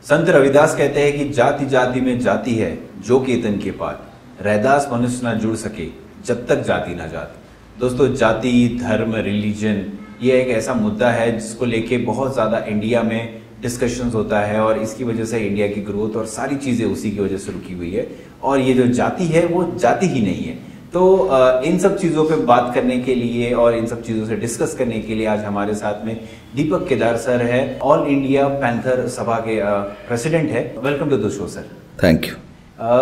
संत रविदास कहते हैं कि जाति जाति में जाति है जो केतन के पात, रैदास मनुष्य ना जुड़ सके जब तक जाति ना जात। दोस्तों, जाति, धर्म, रिलीजन ये एक ऐसा मुद्दा है जिसको लेके बहुत ज़्यादा इंडिया में डिस्कशंस होता है और इसकी वजह से इंडिया की ग्रोथ और सारी चीज़ें उसी की वजह से रुकी हुई है। और ये जो जाति है वो जाति ही नहीं है। तो इन सब चीज़ों पे बात करने के लिए और इन सब चीज़ों से डिस्कस करने के लिए आज हमारे साथ में दीपक केदार सर है, ऑल इंडिया पैंथर सभा के प्रेसिडेंट है। Welcome to the show sir. Thank you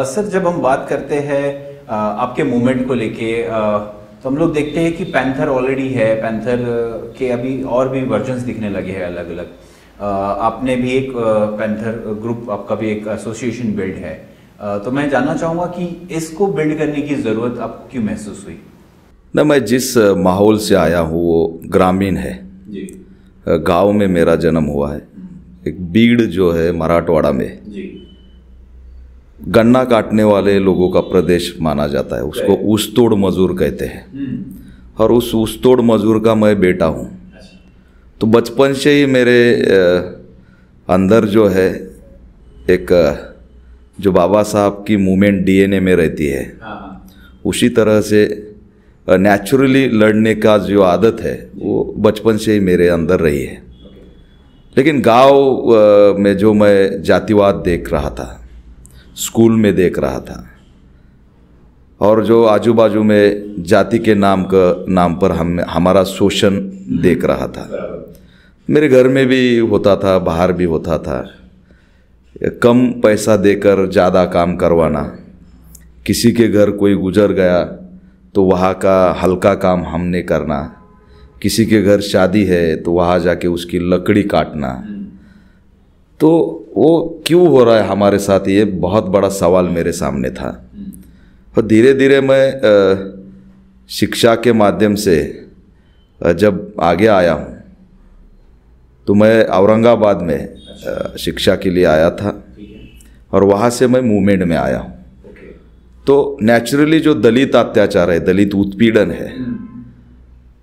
sir. जब हम बात करते हैं आपके मूवमेंट को लेके तो हम लोग देखते हैं कि पैंथर ऑलरेडी है, पैंथर के अभी और भी वर्जन्स दिखने लगे हैं अलग अलग। आपने भी एक पैंथर ग्रुप, आपका भी एक एसोसिएशन बिल्ड है। तो मैं जानना चाहूँगा कि इसको बिल्ड करने की ज़रूरत आपको क्यों महसूस हुई? ना, मैं जिस माहौल से आया हूँ वो ग्रामीण है जी। गांव में मेरा जन्म हुआ है। एक बीड़ जो है मराठवाड़ा में जी। गन्ना काटने वाले लोगों का प्रदेश माना जाता है, उसको ऊसतोड़ मजूर कहते हैं। और उस ऊसतोड़ मजूर का मैं बेटा हूँ। तो बचपन से ही मेरे अंदर जो है एक जो बाबा साहब की मूवमेंट डीएनए में रहती है, उसी तरह से नेचुरली लड़ने का जो आदत है वो बचपन से ही मेरे अंदर रही है। लेकिन गांव में जो मैं जातिवाद देख रहा था, स्कूल में देख रहा था, और जो आजू बाजू में जाति के नाम पर हमारा शोषण देख रहा था, मेरे घर में भी होता था, बाहर भी होता था। कम पैसा देकर ज़्यादा काम करवाना, किसी के घर कोई गुजर गया तो वहाँ का हल्का काम हमने करना, किसी के घर शादी है तो वहाँ जाके उसकी लकड़ी काटना। तो वो क्यों हो रहा है हमारे साथ, ये बहुत बड़ा सवाल मेरे सामने था। और धीरे धीरे मैं शिक्षा के माध्यम से जब आगे आया हूँ तो मैं औरंगाबाद में शिक्षा के लिए आया था और वहाँ से मैं मूवमेंट में आया हूँ। तो नेचुरली जो दलित अत्याचार है, दलित उत्पीड़न है,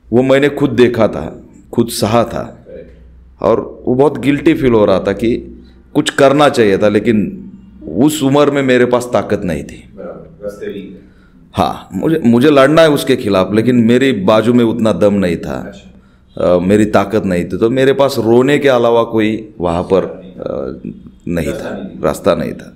वो मैंने खुद देखा था, खुद सहा था। और वो बहुत गिल्टी फील हो रहा था कि कुछ करना चाहिए था, लेकिन उस उम्र में मेरे पास ताकत नहीं थी। हाँ, मुझे लड़ना है उसके खिलाफ, लेकिन मेरी बाजू में उतना दम नहीं था। मेरी ताकत नहीं थी। तो मेरे पास रोने के अलावा कोई वहाँ पर नहीं था, रास्ता नहीं था।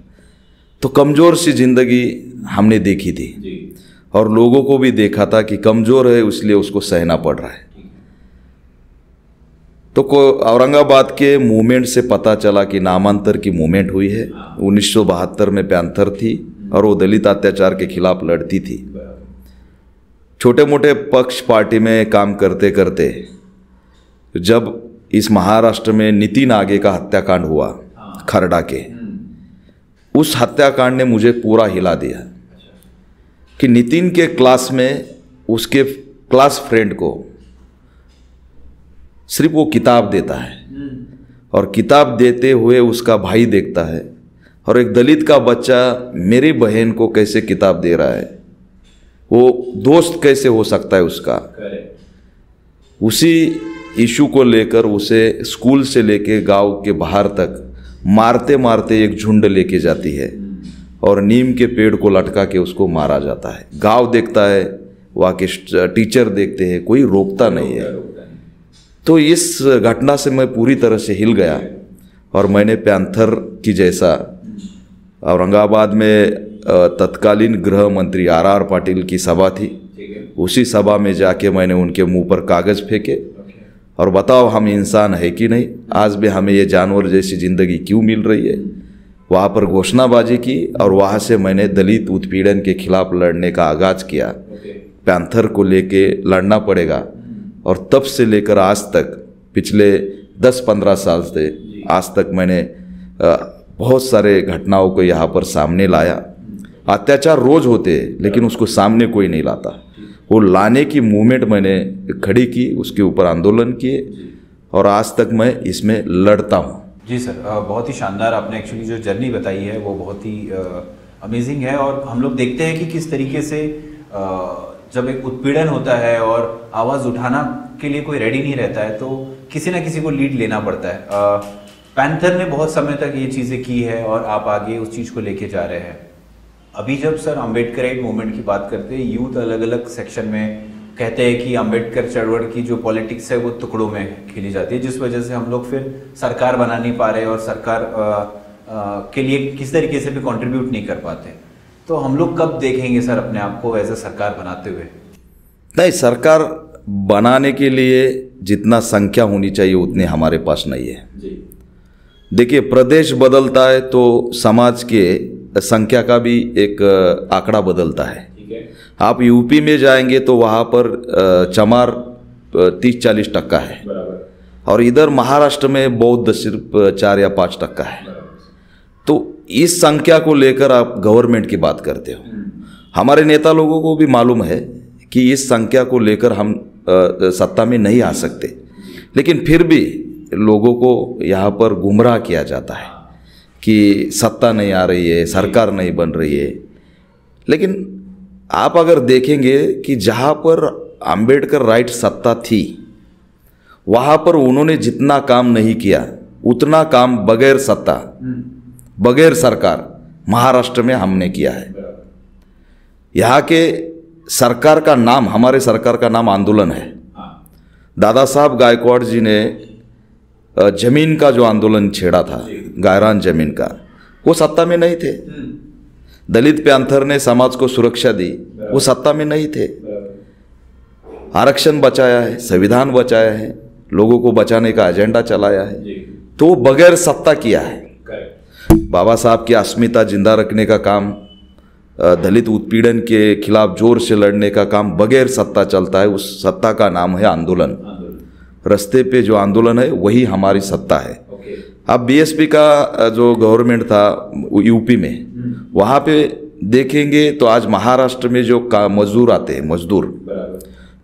तो कमज़ोर सी ज़िंदगी हमने देखी थी और लोगों को भी देखा था कि कमज़ोर है इसलिए उसको सहना पड़ रहा है। तो औरंगाबाद के मूवमेंट से पता चला कि नामांतर की मूवमेंट हुई है। 1972 में पैंथर थी और वो दलित अत्याचार के खिलाफ लड़ती थी। छोटे मोटे पक्ष पार्टी में काम करते करते जब इस महाराष्ट्र में नितिन आगे का हत्याकांड हुआ, खरड़ा के, उस हत्याकांड ने मुझे पूरा हिला दिया कि नितिन के क्लास में उसके क्लास फ्रेंड को सिर्फ वो किताब देता है और किताब देते हुए उसका भाई देखता है, और एक दलित का बच्चा मेरी बहन को कैसे किताब दे रहा है, वो दोस्त कैसे हो सकता है उसका। उसी इशू को लेकर उसे स्कूल से लेके गांव के बाहर तक मारते मारते एक झुंड लेके जाती है और नीम के पेड़ को लटका के उसको मारा जाता है। गांव देखता है, वहाँ के टीचर देखते हैं, कोई रोकता नहीं है। तो इस घटना से मैं पूरी तरह से हिल गया और मैंने पैंथर की जैसा औरंगाबाद में तत्कालीन गृह मंत्री आर पाटिल की सभा थी, उसी सभा में जाके मैंने उनके मुंह पर कागज़ फेंके और बताओ हम इंसान है कि नहीं, आज भी हमें ये जानवर जैसी ज़िंदगी क्यों मिल रही है। वहाँ पर घोषणाबाजी की और वहाँ से मैंने दलित उत्पीड़न के खिलाफ लड़ने का आगाज़ किया। पैंथर को लेके लड़ना पड़ेगा। और तब से लेकर आज तक, पिछले 10-15 साल से आज तक मैंने बहुत सारे घटनाओं को यहाँ पर सामने लाया। अत्याचार रोज़ होते हैं लेकिन उसको सामने कोई नहीं लाता। वो लाने की मूवमेंट मैंने खड़ी की, उसके ऊपर आंदोलन किए और आज तक मैं इसमें लड़ता हूँ। जी सर, बहुत ही शानदार आपने एक्चुअली जो जर्नी बताई है वो बहुत ही अमेजिंग है। और हम लोग देखते हैं कि किस तरीके से जब एक उत्पीड़न होता है और आवाज़ उठाना के लिए कोई रेडी नहीं रहता है तो किसी ना किसी को लीड लेना पड़ता है। पैंथर ने बहुत समय तक ये चीज़ें की है और आप आगे उस चीज़ को लेके जा रहे हैं। अभी जब सर अम्बेडकराइट मूवमेंट की बात करते हैं, यूथ अलग अलग सेक्शन में कहते हैं कि अम्बेडकर चळवळ की जो पॉलिटिक्स है वो टुकड़ों में खेली जाती है, जिस वजह से हम लोग फिर सरकार बना नहीं पा रहे और सरकार के लिए किस तरीके से भी कंट्रीब्यूट नहीं कर पाते। तो हम लोग कब देखेंगे सर अपने आप को एज ए सरकार बनाते हुए? नहीं, सरकार बनाने के लिए जितना संख्या होनी चाहिए उतनी हमारे पास नहीं है जी। देखिए, प्रदेश बदलता है तो समाज के संख्या का भी एक आंकड़ा बदलता है। ठीक है। आप यूपी में जाएंगे तो वहाँ पर चमार 30-40% है, और इधर महाराष्ट्र में बौद्ध सिर्फ 4 या 5% है। तो इस संख्या को लेकर आप गवर्नमेंट की बात करते हो। हमारे नेता लोगों को भी मालूम है कि इस संख्या को लेकर हम सत्ता में नहीं आ सकते, लेकिन फिर भी लोगों को यहाँ पर गुमराह किया जाता है कि सत्ता नहीं आ रही है, सरकार नहीं बन रही है। लेकिन आप अगर देखेंगे कि जहाँ पर अंबेडकर राइट सत्ता थी वहाँ पर उन्होंने जितना काम नहीं किया उतना काम बगैर सत्ता, बगैर सरकार महाराष्ट्र में हमने किया है। यहाँ के सरकार का नाम, हमारे सरकार का नाम आंदोलन है। दादा साहब गायकवाड़ जी ने जमीन का जो आंदोलन छेड़ा था, गायरान जमीन का, वो सत्ता में नहीं थे। दलित पैंथर ने समाज को सुरक्षा दी, वो सत्ता में नहीं थे। आरक्षण बचाया है, संविधान बचाया है, लोगों को बचाने का एजेंडा चलाया है, तो वो बगैर सत्ता किया है। बाबा साहब की अस्मिता जिंदा रखने का काम, दलित उत्पीड़न के खिलाफ जोर से लड़ने का काम बगैर सत्ता चलता है। उस सत्ता का नाम है आंदोलन। रास्ते पे जो आंदोलन है वही हमारी सत्ता है। अब बीएसपी का जो गवर्नमेंट था यूपी में, वहाँ पे देखेंगे तो आज महाराष्ट्र में जो मजदूर आते हैं, मजदूर,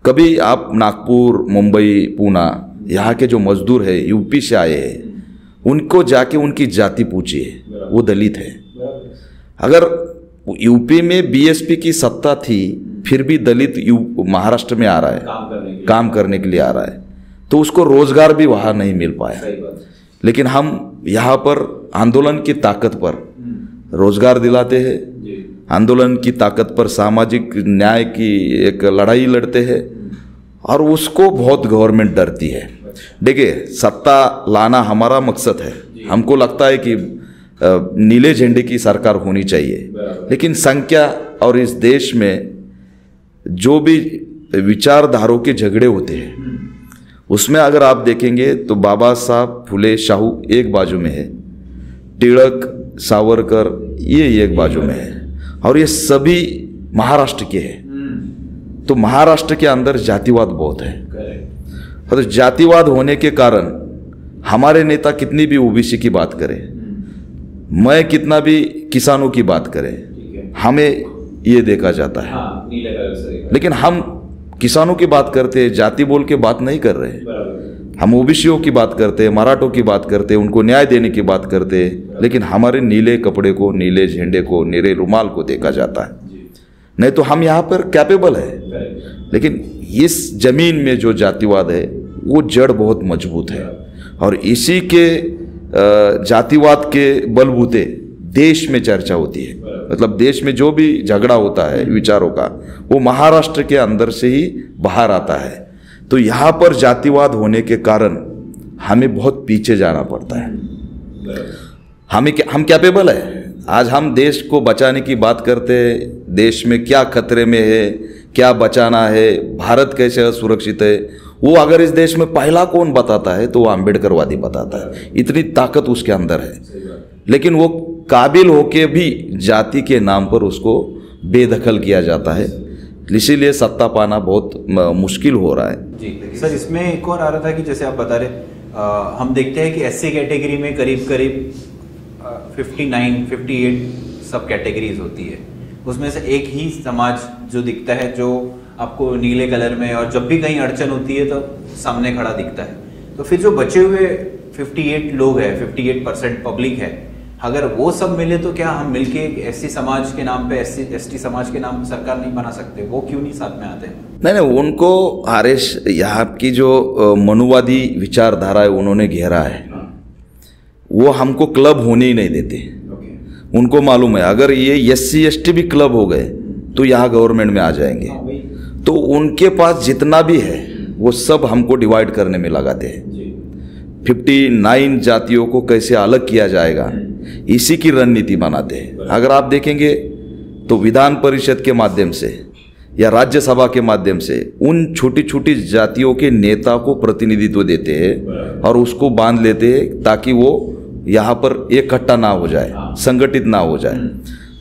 कभी आप नागपुर, मुंबई, पूना, यहाँ के जो मजदूर है यूपी से आए हैं, उनको जाके उनकी जाति पूछिए, वो दलित है। अगर यूपी में बीएसपी की सत्ता थी फिर भी दलित महाराष्ट्र में आ रहा है, काम करने के लिए आ रहा है, तो उसको रोजगार भी वहाँ नहीं मिल पाया। लेकिन हम यहाँ पर आंदोलन की ताकत पर रोजगार दिलाते हैं, आंदोलन की ताकत पर सामाजिक न्याय की एक लड़ाई लड़ते हैं, और उसको बहुत गवर्नमेंट डरती है। देखिए, सत्ता लाना हमारा मकसद है। हमको लगता है कि नीले झंडे की सरकार होनी चाहिए, लेकिन संख्या और इस देश में जो भी विचारधारों के झगड़े होते हैं उसमें अगर आप देखेंगे तो बाबा साहब फुले शाहू एक बाजू में है, टिळक, सावरकर ये एक बाजू में है, और ये सभी महाराष्ट्र के हैं। तो महाराष्ट्र के अंदर जातिवाद बहुत है, और जातिवाद होने के कारण हमारे नेता कितनी भी ओबीसी की बात करें, मैं कितना भी किसानों की बात करें, हमें ये देखा जाता है। लेकिन हम किसानों की बात करते हैं, जाति बोल के बात नहीं कर रहे। हम ओबीसीओं की बात करते हैं, मराठों की बात करते हैं, उनको न्याय देने की बात करते हैं, लेकिन हमारे नीले कपड़े को, नीले झंडे को, नीले रुमाल को देखा जाता है। नहीं तो हम यहाँ पर कैपेबल है, लेकिन इस जमीन में जो जातिवाद है वो जड़ बहुत मजबूत है, और इसी के जातिवाद के बलबूते देश में चर्चा होती है। मतलब देश में जो भी झगड़ा होता है विचारों का, वो महाराष्ट्र के अंदर से ही बाहर आता है। तो यहाँ पर जातिवाद होने के कारण हमें बहुत पीछे जाना पड़ता है। हम कैपेबल है। आज हम देश को बचाने की बात करते हैं, देश में क्या खतरे में है, क्या बचाना है, भारत कैसे असुरक्षित है, वो अगर इस देश में पहला कौन बताता है तो वो अम्बेडकरवादी बताता है। इतनी ताकत उसके अंदर है, लेकिन वो काबिल होके भी जाति के नाम पर उसको बेदखल किया जाता है। इसीलिए सत्ता पाना बहुत मुश्किल हो रहा है। जी सर, इसमें एक और आ रहा था कि जैसे आप बता रहे, हम देखते हैं कि एससी कैटेगरी में करीब 59-58 सब कैटेगरीज होती है। उसमें से एक ही समाज जो दिखता है, जो आपको नीले कलर में, और जब भी कहीं अड़चन होती है तो सामने खड़ा दिखता है। तो फिर जो बचे हुए 58 लोग हैं, 58% पब्लिक है, अगर वो सब मिले तो क्या हम मिलके एससी समाज के नाम पे, एसटी समाज के नाम पे सरकार नहीं बना सकते? वो क्यों नहीं साथ में आते? नहीं, उनको आरएस यहाँ की जो मनुवादी विचारधारा है उन्होंने घेरा है। वो हमको क्लब होने ही नहीं देते। उनको मालूम है अगर ये SC ST भी क्लब हो गए तो यहाँ गवर्नमेंट में आ जाएंगे, तो उनके पास जितना भी है वो सब हमको डिवाइड करने में लगाते हैं। 59 जातियों को कैसे अलग किया जाएगा इसी की रणनीति बनाते हैं। अगर आप देखेंगे तो विधान परिषद के माध्यम से या राज्यसभा के माध्यम से उन छोटी छोटी जातियों के नेता को प्रतिनिधित्व देते हैं और उसको बांध लेते हैं ताकि वो यहाँ पर इकट्ठा ना हो जाए, संगठित ना हो जाए।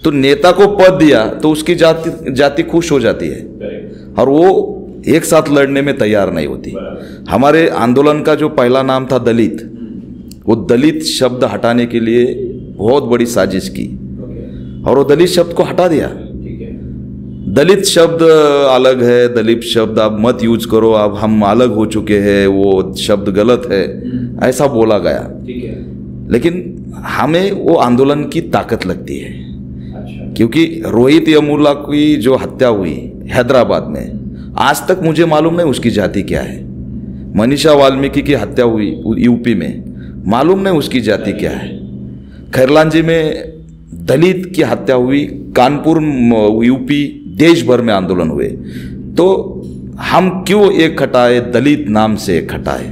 तो नेता को पद दिया तो उसकी जाति खुश हो जाती है और वो एक साथ लड़ने में तैयार नहीं होती। हमारे आंदोलन का जो पहला नाम था दलित, वो दलित शब्द हटाने के लिए बहुत बड़ी साजिश की और वो दलित शब्द को हटा दिया। दलित शब्द अलग है, दलित शब्द आप मत यूज करो, अब हम अलग हो चुके हैं, वो शब्द गलत है, ऐसा बोला गया। लेकिन हमें वो आंदोलन की ताकत लगती है। क्योंकि रोहित यमुला की जो हत्या हुई हैदराबाद में, आज तक मुझे मालूम नहीं उसकी जाति क्या है। मनीषा वाल्मीकि की हत्या हुई यूपी में, मालूम नहीं उसकी जाति क्या है। खैरलांजी में दलित की हत्या हुई, कानपुर यूपी, देश भर में आंदोलन हुए। तो हम क्यों एक हटाए, दलित नाम से एक हटाए।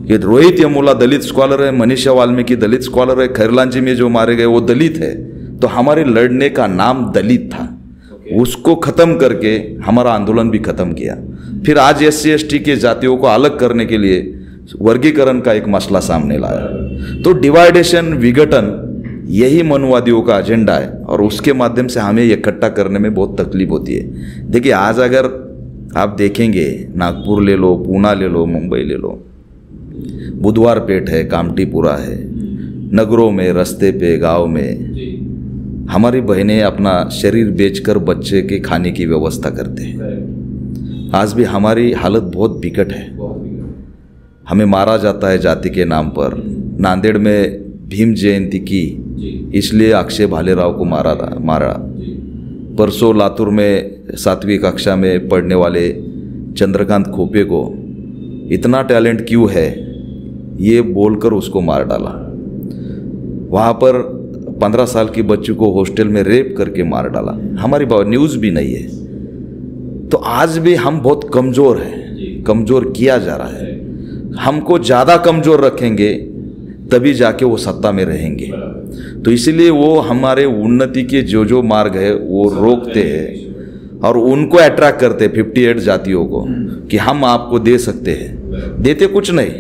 ये रोहित यमुला दलित स्कॉलर है, मनीषा वाल्मीकि दलित स्कॉलर है, खैरलांजी में जो मारे गए वो दलित है। तो हमारे लड़ने का नाम दलित था, उसको खत्म करके हमारा आंदोलन भी खत्म किया। फिर आज SC ST के जातियों को अलग करने के लिए वर्गीकरण का एक मसला सामने लाया। तो डिवाइडेशन, विघटन, यही मनुवादियों का एजेंडा है और उसके माध्यम से हमें इकट्ठा करने में बहुत तकलीफ होती है। देखिए आज अगर आप देखेंगे, नागपुर ले लो, पूना ले लो, मुंबई ले लो, बुधवार पेट है, कामटीपुरा है, नगरों में, रास्ते पे, गांव में हमारी बहनें अपना शरीर बेचकर बच्चे के खाने की व्यवस्था करते हैं। आज भी हमारी हालत बहुत बिकट है। हमें मारा जाता है जाति के नाम पर। नांदेड़ में भीम जयंती की, इसलिए अक्षय भालेराव को मारा। परसों लातूर में 7वीं कक्षा में पढ़ने वाले चंद्रकांत खोपे को इतना टैलेंट क्यों है ये बोलकर उसको मार डाला। वहाँ पर 15 साल की बच्ची को हॉस्टल में रेप करके मार डाला। हमारी न्यूज़ भी नहीं है। तो आज भी हम बहुत कमज़ोर हैं, कमज़ोर किया जा रहा है। हमको ज़्यादा कमज़ोर रखेंगे तभी जाके वो सत्ता में रहेंगे। तो इसलिए वो हमारे उन्नति के जो मार्ग है वो रोकते हैं और उनको अट्रैक्ट करते हैं 58 जातियों को कि हम आपको दे सकते हैं। देते कुछ नहीं,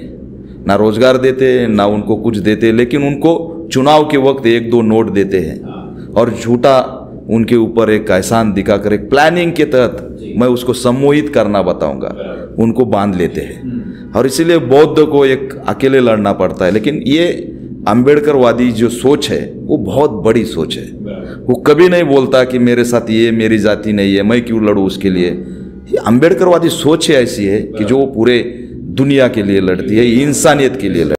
ना रोजगार देते, ना उनको कुछ देते, लेकिन उनको चुनाव के वक्त 1-2 नोट देते हैं और झूठा उनके ऊपर एक एहसान दिखाकर एक प्लानिंग के तहत मैं उसको सम्मोहित करना बताऊंगा, उनको बांध लेते हैं। और इसीलिए बौद्ध को एक अकेले लड़ना पड़ता है। लेकिन ये अंबेडकरवादी जो सोच है वो बहुत बड़ी सोच है। वो कभी नहीं बोलता कि मेरे साथ ये मेरी जाति नहीं है, मैं क्यों लड़ूं उसके लिए। ये अंबेडकरवादी सोच ऐसी है कि जो पूरे दुनिया के लिए लड़ती है, इंसानियत के लिए लड़ती है।